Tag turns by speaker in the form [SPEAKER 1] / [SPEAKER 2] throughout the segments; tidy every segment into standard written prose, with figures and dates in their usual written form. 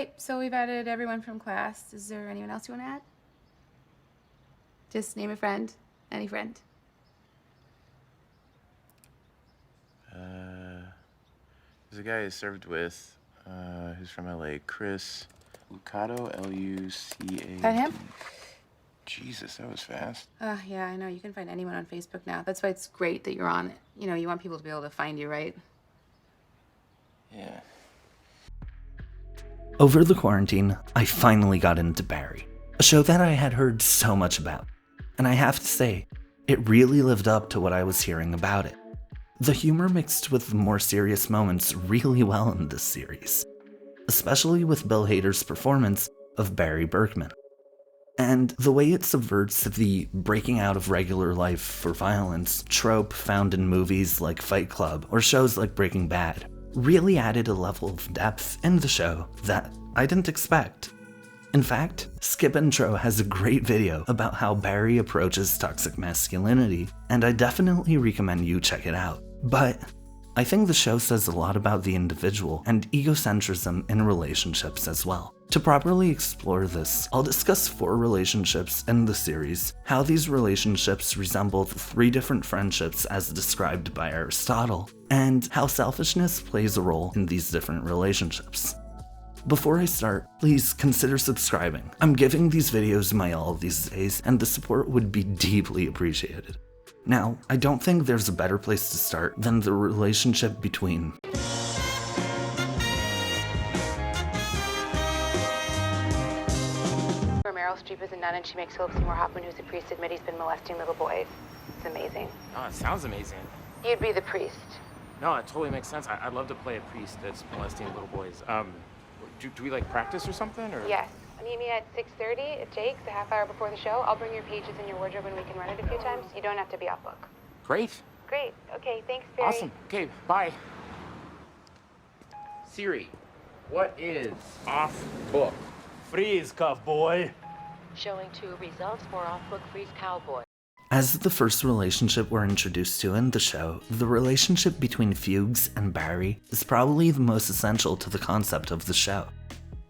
[SPEAKER 1] Okay, so we've added everyone from class. Is there anyone else you want to add? Just name a friend. Any friend.
[SPEAKER 2] There's a guy I served with, who's from LA, Chris Lucado, L-U-C-A-D.
[SPEAKER 1] That him?
[SPEAKER 2] Jesus, that was fast.
[SPEAKER 1] Yeah, I know. You can find anyone on Facebook now. That's why it's great that you're on it. You know, you want people to be able to find you, right?
[SPEAKER 2] Yeah.
[SPEAKER 3] Over the quarantine, I finally got into Barry, a show that I had heard so much about. And I have to say, it really lived up to what I was hearing about it. The humor mixed with the more serious moments really well in this series, especially with Bill Hader's performance of Barry Berkman. And the way it subverts the breaking out of regular life for violence trope found in movies like Fight Club or shows like Breaking Bad really added a level of depth in the show that I didn't expect. In fact, Skip Intro has a great video about how Barry approaches toxic masculinity, and I definitely recommend you check it out. But I think the show says a lot about the individual and egocentrism in relationships as well. To properly explore this, I'll discuss 4 relationships in the series, how these relationships resemble the 3 different friendships as described by Aristotle, and how selfishness plays a role in these different relationships. Before I start, please consider subscribing. I'm giving these videos my all these days, and the support would be deeply appreciated. Now, I don't think there's a better place to start than the relationship between
[SPEAKER 1] Meryl Streep is a nun and she makes Philip Seymour Hoffman, who's a priest, admit he's been molesting little boys. It's amazing.
[SPEAKER 4] Oh, it sounds amazing.
[SPEAKER 1] You'd be the priest.
[SPEAKER 4] No, it totally makes sense. I'd love to play a priest that's molesting little boys. Do we like practice or something, or?
[SPEAKER 1] Yes. Meet me at 6:30 at Jake's, a half hour before the show. I'll bring your pages and your wardrobe and we can run it a few times. You don't have to be off book.
[SPEAKER 4] Great.
[SPEAKER 1] Great. Okay, thanks, Barry.
[SPEAKER 4] Awesome. Okay, bye. Siri, what is off book?
[SPEAKER 5] Freeze, cowboy.
[SPEAKER 6] Showing 2 results for off-book freeze cowboy.
[SPEAKER 3] As the first relationship we're introduced to in the show, the relationship between Fuches and Barry is probably the most essential to the concept of the show.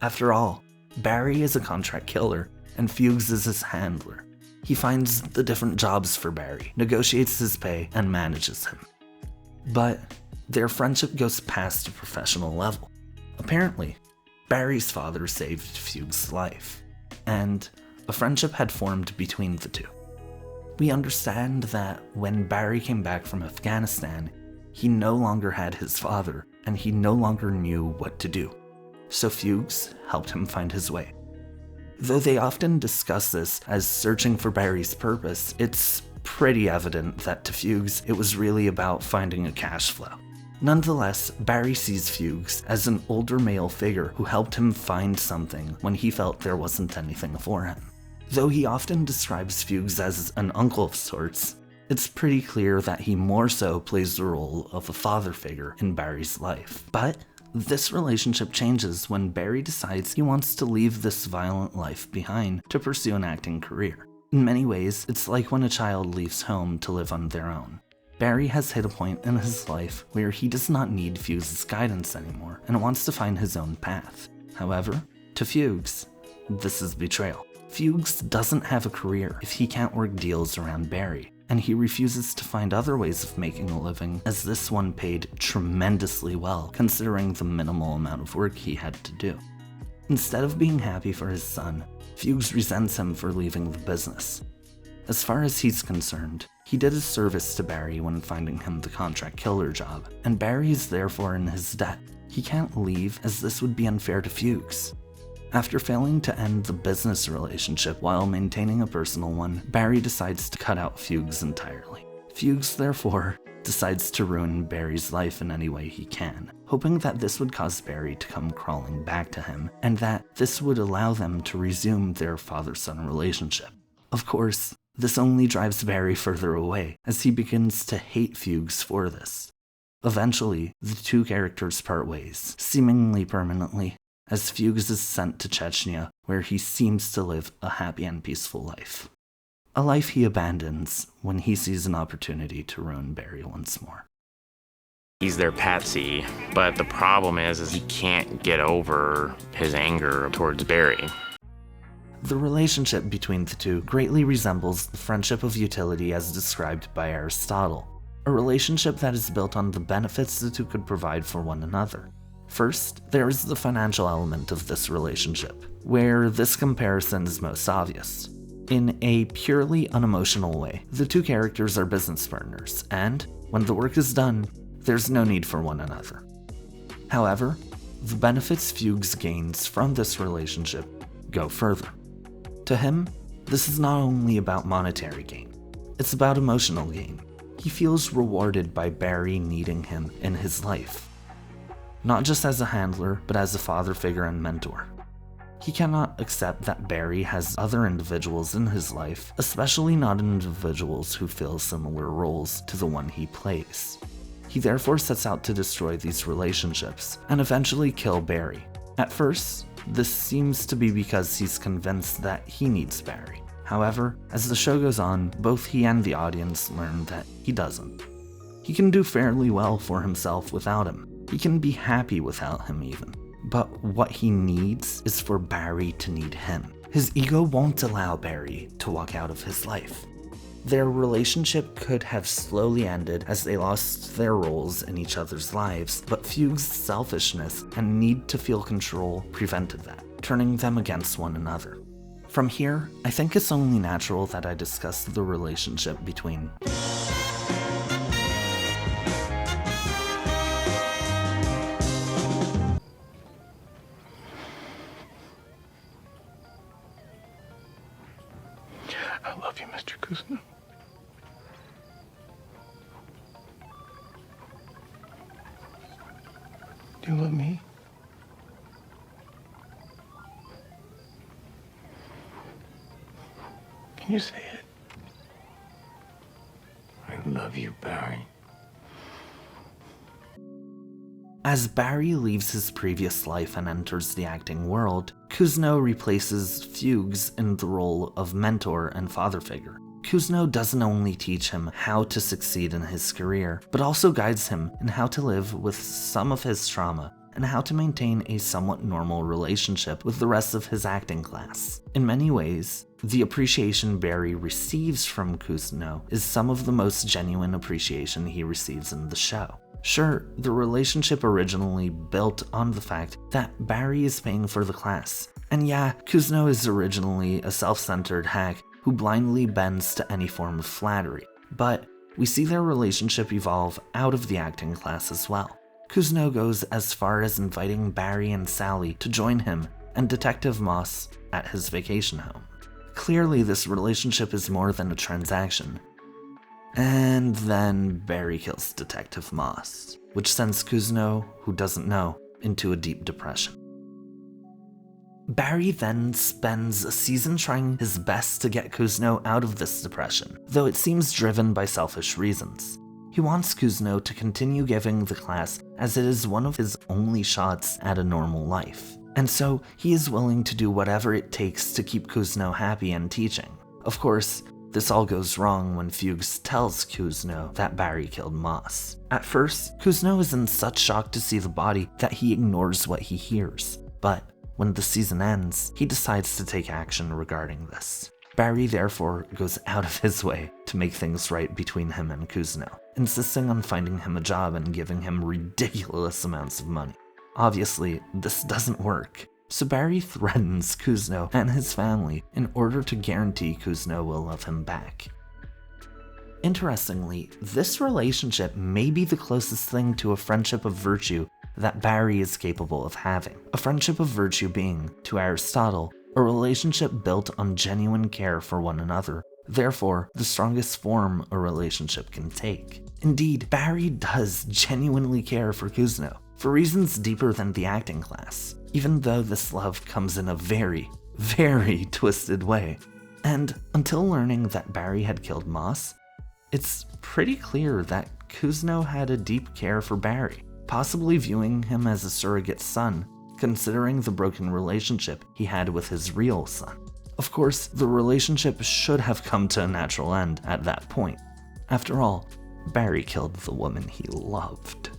[SPEAKER 3] After all, Barry is a contract killer, and Fuches is his handler. He finds the different jobs for Barry, negotiates his pay, and manages him. But their friendship goes past a professional level. Apparently, Barry's father saved Fuches' life, and a friendship had formed between the two. We understand that when Barry came back from Afghanistan, he no longer had his father, and he no longer knew what to do. So Fuches helped him find his way. Though they often discuss this as searching for Barry's purpose, it's pretty evident that to Fuches it was really about finding a cash flow. Nonetheless, Barry sees Fuches as an older male figure who helped him find something when he felt there wasn't anything for him. Though he often describes Fuches as an uncle of sorts, it's pretty clear that he more so plays the role of a father figure in Barry's life. But this relationship changes when Barry decides he wants to leave this violent life behind to pursue an acting career. In many ways, it's like when a child leaves home to live on their own. Barry has hit a point in his life where he does not need Fuches' guidance anymore and wants to find his own path. However, to Fuches, this is betrayal. Fuches doesn't have a career if he can't work deals around Barry, and he refuses to find other ways of making a living, as this one paid tremendously well considering the minimal amount of work he had to do. Instead of being happy for his son, Fuches resents him for leaving the business. As far as he's concerned, he did a service to Barry when finding him the contract killer job, and Barry is therefore in his debt. He can't leave as this would be unfair to Fuches. After failing to end the business relationship while maintaining a personal one, Barry decides to cut out Fuches entirely. Fuches, therefore, decides to ruin Barry's life in any way he can, hoping that this would cause Barry to come crawling back to him, and that this would allow them to resume their father-son relationship. Of course, this only drives Barry further away, as he begins to hate Fuches for this. Eventually, the 2 characters part ways, seemingly permanently, as Fuches is sent to Chechnya, where he seems to live a happy and peaceful life. A life he abandons when he sees an opportunity to ruin Barry once more.
[SPEAKER 4] He's their patsy, but the problem is he can't get over his anger towards Barry.
[SPEAKER 3] The relationship between the two greatly resembles the friendship of utility as described by Aristotle, a relationship that is built on the benefits the two could provide for one another. First, there is the financial element of this relationship, where this comparison is most obvious. In a purely unemotional way, the two characters are business partners, and when the work is done, there's no need for one another. However, the benefits Fuches gains from this relationship go further. To him, this is not only about monetary gain, it's about emotional gain. He feels rewarded by Barry needing him in his life, not just as a handler, but as a father figure and mentor. He cannot accept that Barry has other individuals in his life, especially not individuals who fill similar roles to the one he plays. He therefore sets out to destroy these relationships and eventually kill Barry. At first, this seems to be because he's convinced that he needs Barry. However, as the show goes on, both he and the audience learn that he doesn't. He can do fairly well for himself without him. He can be happy without him even. But what he needs is for Barry to need him. His ego won't allow Barry to walk out of his life. Their relationship could have slowly ended as they lost their roles in each other's lives, but Fuches' selfishness and need to feel control prevented that, turning them against one another. From here, I think it's only natural that I discuss the relationship between
[SPEAKER 2] I love you, Mr. Cousineau. Do you love me? Can you say it? I love you, Barry.
[SPEAKER 3] As Barry leaves his previous life and enters the acting world, Cousineau replaces Fuches in the role of mentor and father figure. Cousineau doesn't only teach him how to succeed in his career, but also guides him in how to live with some of his trauma and how to maintain a somewhat normal relationship with the rest of his acting class. In many ways, the appreciation Barry receives from Cousineau is some of the most genuine appreciation he receives in the show. Sure, the relationship originally built on the fact that Barry is paying for the class. And yeah, Cousineau is originally a self-centered hack who blindly bends to any form of flattery. But we see their relationship evolve out of the acting class as well. Cousineau goes as far as inviting Barry and Sally to join him and Detective Moss at his vacation home. Clearly, this relationship is more than a transaction. And then Barry kills Detective Moss, which sends Cousineau, who doesn't know, into a deep depression. Barry then spends a season trying his best to get Cousineau out of this depression, though it seems driven by selfish reasons. He wants Cousineau to continue giving the class as it is one of his only shots at a normal life, and so he is willing to do whatever it takes to keep Cousineau happy and teaching. Of course, this all goes wrong when Fuches tells Cousineau that Barry killed Moss. At first, Cousineau is in such shock to see the body that he ignores what he hears, but when the season ends, he decides to take action regarding this. Barry therefore goes out of his way to make things right between him and Cousineau, insisting on finding him a job and giving him ridiculous amounts of money. Obviously, this doesn't work, so Barry threatens Cousineau and his family in order to guarantee Cousineau will love him back. Interestingly, this relationship may be the closest thing to a friendship of virtue that Barry is capable of having. A friendship of virtue being, to Aristotle, a relationship built on genuine care for one another, therefore the strongest form a relationship can take. Indeed, Barry does genuinely care for Cousineau, for reasons deeper than the acting class, even though this love comes in a very, very twisted way. And until learning that Barry had killed Moss, it's pretty clear that Cousineau had a deep care for Barry, possibly viewing him as a surrogate son, considering the broken relationship he had with his real son. Of course, the relationship should have come to a natural end at that point. After all, Barry killed the woman he loved.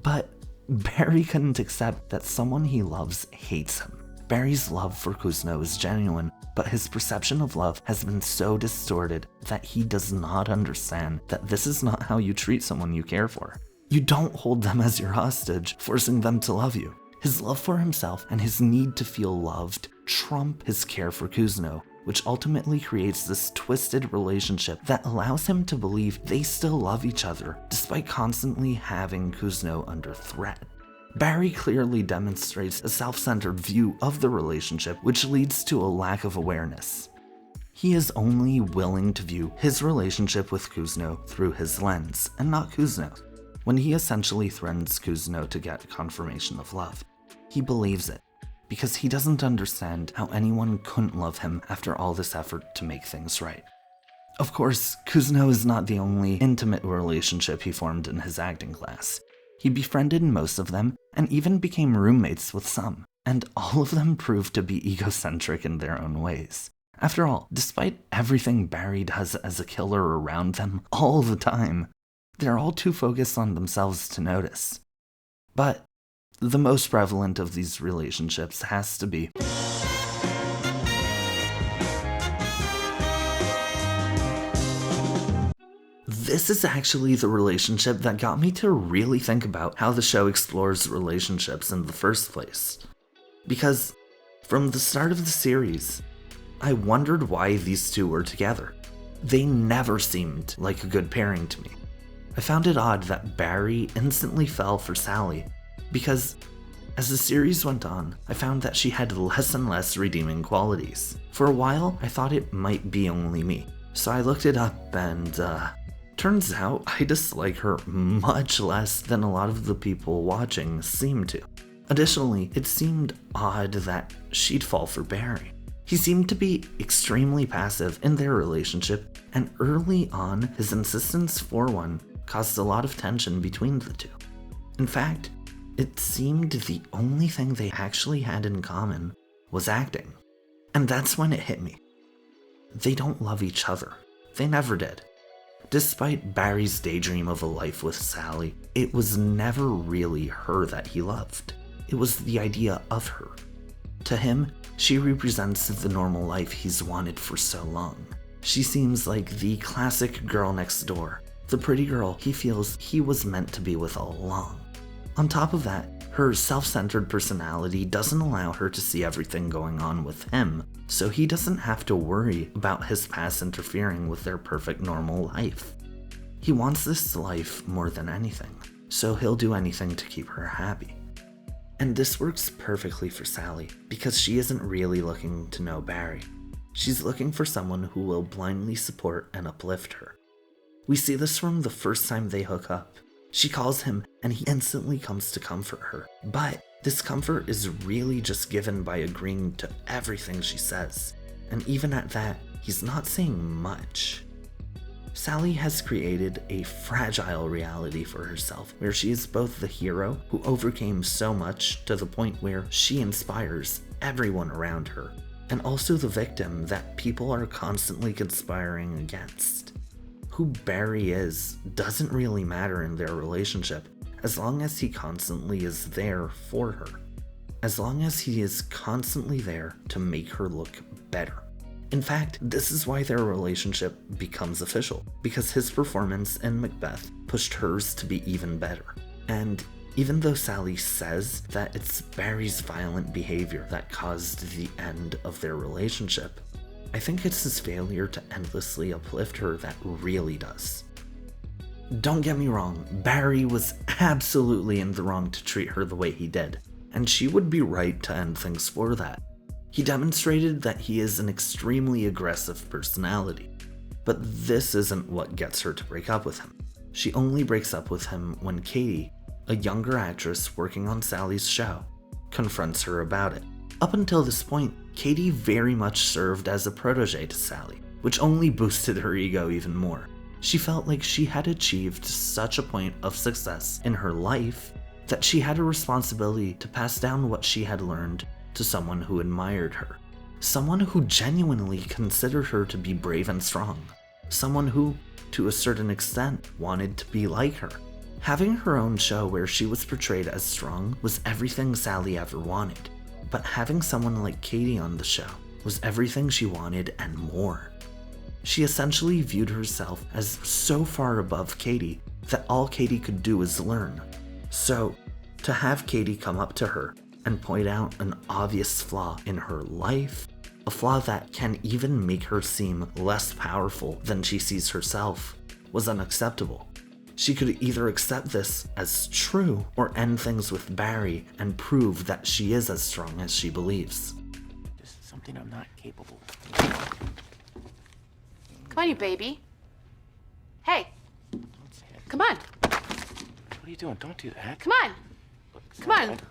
[SPEAKER 3] But Barry couldn't accept that someone he loves hates him. Barry's love for Cousineau is genuine, but his perception of love has been so distorted that he does not understand that this is not how you treat someone you care for. You don't hold them as your hostage, forcing them to love you. His love for himself and his need to feel loved trump his care for Cousineau, which ultimately creates this twisted relationship that allows him to believe they still love each other despite constantly having Cousineau under threat. Barry clearly demonstrates a self-centered view of the relationship, which leads to a lack of awareness. He is only willing to view his relationship with Cousineau through his lens, and not Cousineau's. When he essentially threatens Cousineau to get confirmation of love, he believes it, because he doesn't understand how anyone couldn't love him after all this effort to make things right. Of course, Cousineau is not the only intimate relationship he formed in his acting class. He befriended most of them and even became roommates with some, and all of them proved to be egocentric in their own ways. After all, despite everything Barry does as a killer around them all the time, they're all too focused on themselves to notice. But the most prevalent of these relationships has to be This is actually the relationship that got me to really think about how the show explores relationships in the first place. Because from the start of the series, I wondered why these two were together. They never seemed like a good pairing to me. I found it odd that Barry instantly fell for Sally, because as the series went on, I found that she had less and less redeeming qualities. For a while, I thought it might be only me, so I looked it up and, turns out I dislike her much less than a lot of the people watching seem to. Additionally, it seemed odd that she'd fall for Barry. He seemed to be extremely passive in their relationship, and early on, his insistence for one caused a lot of tension between the two. In fact, it seemed the only thing they actually had in common was acting. And that's when it hit me. They don't love each other. They never did. Despite Barry's daydream of a life with Sally, it was never really her that he loved. It was the idea of her. To him, she represents the normal life he's wanted for so long. She seems like the classic girl next door, the pretty girl he feels he was meant to be with all along. On top of that, her self-centered personality doesn't allow her to see everything going on with him, so he doesn't have to worry about his past interfering with their perfect normal life. He wants this life more than anything, so he'll do anything to keep her happy. And this works perfectly for Sally, because she isn't really looking to know Barry. She's looking for someone who will blindly support and uplift her. We see this from the first time they hook up. She calls him and he instantly comes to comfort her, but this comfort is really just given by agreeing to everything she says, and even at that, he's not saying much. Sally has created a fragile reality for herself, where she is both the hero who overcame so much to the point where she inspires everyone around her, and also the victim that people are constantly conspiring against. Who Barry is doesn't really matter in their relationship, as long as he constantly is there for her. As long as he is constantly there to make her look better. In fact, this is why their relationship becomes official, because his performance in Macbeth pushed hers to be even better. And even though Sally says that it's Barry's violent behavior that caused the end of their relationship, I think it's his failure to endlessly uplift her that really does. Don't get me wrong, Barry was absolutely in the wrong to treat her the way he did, and she would be right to end things for that. He demonstrated that he is an extremely aggressive personality, but this isn't what gets her to break up with him. She only breaks up with him when Katie, a younger actress working on Sally's show, confronts her about it. Up until this point, Katie very much served as a protege to Sally, which only boosted her ego even more. She felt like she had achieved such a point of success in her life that she had a responsibility to pass down what she had learned to someone who admired her. Someone who genuinely considered her to be brave and strong. Someone who, to a certain extent, wanted to be like her. Having her own show where she was portrayed as strong was everything Sally ever wanted, but having someone like Katie on the show was everything she wanted and more. She essentially viewed herself as so far above Katie that all Katie could do is learn. So, to have Katie come up to her and point out an obvious flaw in her life, a flaw that can even make her seem less powerful than she sees herself, was unacceptable. She could either accept this as true or end things with Barry and prove that she is as strong as she believes.
[SPEAKER 2] This is something I'm not capable of.
[SPEAKER 1] Come on, you baby. Hey,
[SPEAKER 2] Don't say it.
[SPEAKER 1] come on.
[SPEAKER 2] What are you doing? Don't do that.
[SPEAKER 1] Come on.
[SPEAKER 2] Look,
[SPEAKER 1] Come on.
[SPEAKER 2] stop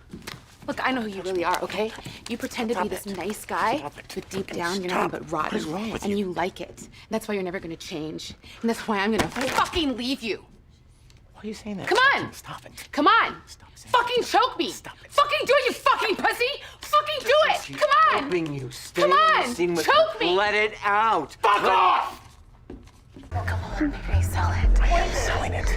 [SPEAKER 1] Look, I know who you really are, okay? You pretend to be
[SPEAKER 2] Stop
[SPEAKER 1] this
[SPEAKER 2] it.
[SPEAKER 1] nice guy,
[SPEAKER 2] Stop it.
[SPEAKER 1] but deep
[SPEAKER 2] Okay,
[SPEAKER 1] down you're
[SPEAKER 2] stop.
[SPEAKER 1] nothing but rotten.
[SPEAKER 2] What is wrong with
[SPEAKER 1] and
[SPEAKER 2] you?
[SPEAKER 1] you like it. And that's why you're never gonna change. And that's why I'm gonna fucking leave you.
[SPEAKER 2] Why are you saying that?
[SPEAKER 1] Come on.
[SPEAKER 2] Stop it.
[SPEAKER 1] Come on.
[SPEAKER 2] Stop saying
[SPEAKER 1] Fucking choke me.
[SPEAKER 2] Stop it.
[SPEAKER 1] Fucking do it, you fucking pussy. Fucking do it. Come on.
[SPEAKER 7] Helping you. Stay
[SPEAKER 1] Come
[SPEAKER 7] in
[SPEAKER 1] on.
[SPEAKER 7] the scene with
[SPEAKER 1] Choke me.
[SPEAKER 7] Let it out.
[SPEAKER 2] Fuck off!
[SPEAKER 1] Come on, maybe sell it.
[SPEAKER 2] I am selling it.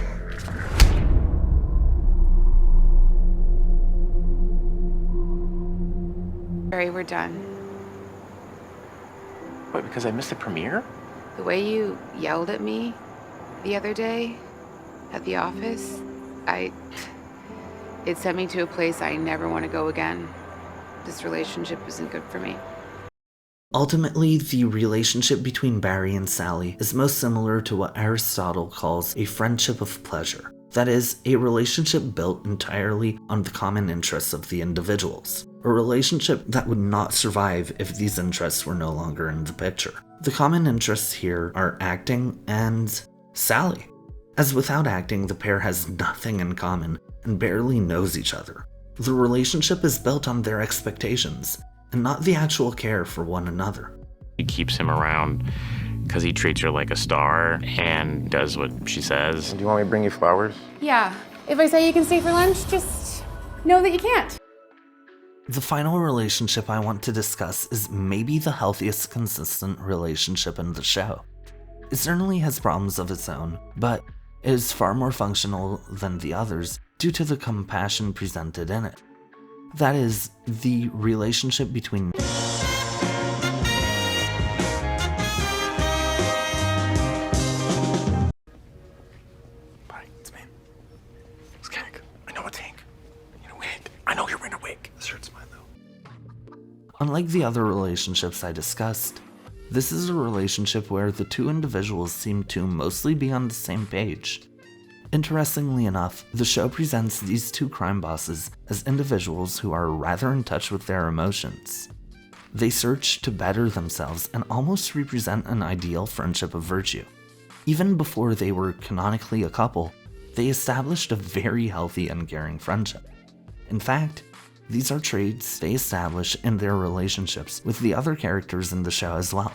[SPEAKER 1] Barry, we're done.
[SPEAKER 2] What, because I missed the premiere?
[SPEAKER 1] The way you yelled at me the other day at the office, it sent me to a place I never want to go again. This relationship isn't good for me.
[SPEAKER 3] Ultimately, the relationship between Barry and Sally is most similar to what Aristotle calls a friendship of pleasure. That is, a relationship built entirely on the common interests of the individuals. A relationship that would not survive if these interests were no longer in the picture. The common interests here are acting and Sally. As without acting, the pair has nothing in common and barely knows each other. The relationship is built on their expectations, and not the actual care for one another.
[SPEAKER 4] He keeps him around because he treats her like a star and does what she says.
[SPEAKER 2] Do you want me to bring you flowers?
[SPEAKER 1] Yeah, if I say you can stay for lunch, just know that you can't.
[SPEAKER 3] The final relationship I want to discuss is maybe the healthiest consistent relationship in the show. It certainly has problems of its own, but it is far more functional than the others due to the compassion presented in it. That is, the relationship between
[SPEAKER 2] Bye, it's me. It's Hank. I know it's Hank. In a wig. I know you're in a wig. This shirt's mine, though.
[SPEAKER 3] Unlike the other relationships I discussed, this is a relationship where the two individuals seem to mostly be on the same page. Interestingly enough, the show presents these two crime bosses as individuals who are rather in touch with their emotions. They search to better themselves and almost represent an ideal friendship of virtue. Even before they were canonically a couple, they established a very healthy and caring friendship. In fact, these are traits they establish in their relationships with the other characters in the show as well.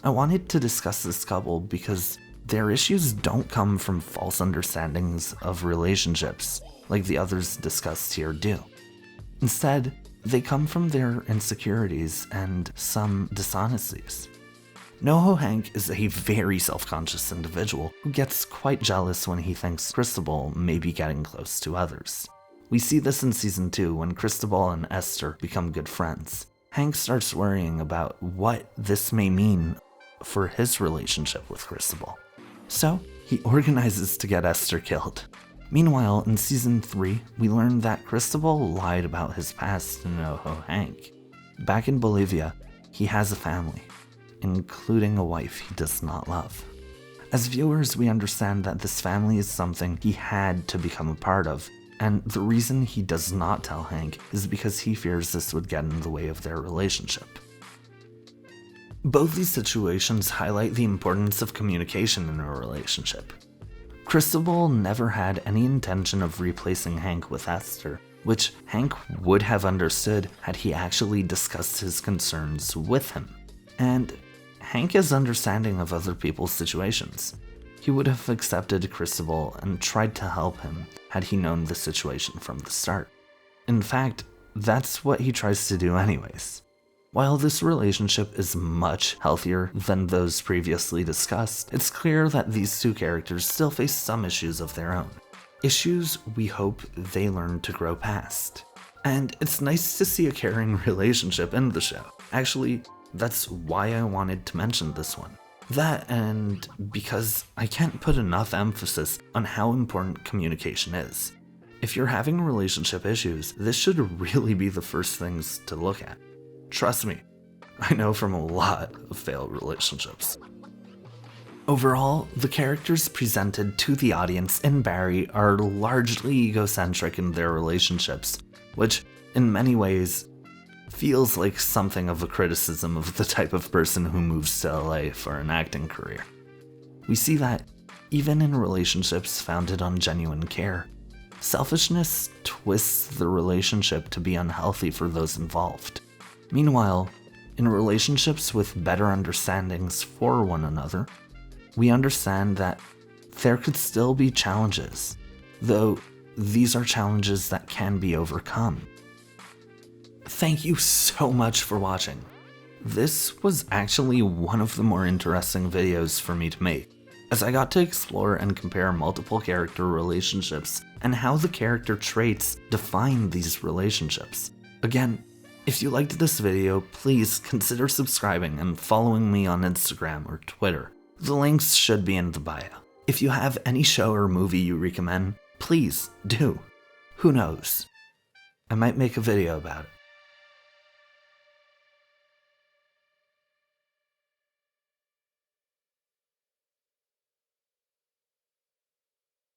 [SPEAKER 3] I wanted to discuss this couple because their issues don't come from false understandings of relationships like the others discussed here do. Instead, they come from their insecurities and some dishonesties. NoHo Hank is a very self-conscious individual who gets quite jealous when he thinks Cristobal may be getting close to others. We see this in Season 2 when Cristobal and Esther become good friends. Hank starts worrying about what this may mean for his relationship with Cristobal. So, he organizes to get Esther killed. Meanwhile, in Season 3, we learn that Cristobal lied about his past to NoHo Hank. Back in Bolivia, he has a family, including a wife he does not love. As viewers, we understand that this family is something he had to become a part of, and the reason he does not tell Hank is because he fears this would get in the way of their relationship. Both these situations highlight the importance of communication in a relationship. Cristobal never had any intention of replacing Hank with Esther, which Hank would have understood had he actually discussed his concerns with him. And Hank is understanding of other people's situations. He would have accepted Cristobal and tried to help him had he known the situation from the start. In fact, that's what he tries to do anyways. While this relationship is much healthier than those previously discussed, it's clear that these two characters still face some issues of their own. issues we hope they learn to grow past. And it's nice to see a caring relationship in the show. Actually, that's why I wanted to mention this one. That, and because I can't put enough emphasis on how important communication is. If you're having relationship issues, this should really be the first things to look at. Trust me, I know from a lot of failed relationships. Overall, the characters presented to the audience in Barry are largely egocentric in their relationships, which, in many ways, feels like something of a criticism of the type of person who moves to LA for an acting career. We see that even in relationships founded on genuine care, selfishness twists the relationship to be unhealthy for those involved. Meanwhile, in relationships with better understandings for one another, we understand that there could still be challenges, though these are challenges that can be overcome. Thank you so much for watching. This was actually one of the more interesting videos for me to make, as I got to explore and compare multiple character relationships and how the character traits define these relationships. Again, if you liked this video, please consider subscribing and following me on Instagram or Twitter. The links should be in the bio. If you have any show or movie you recommend, please do. Who knows? I might make a video about it.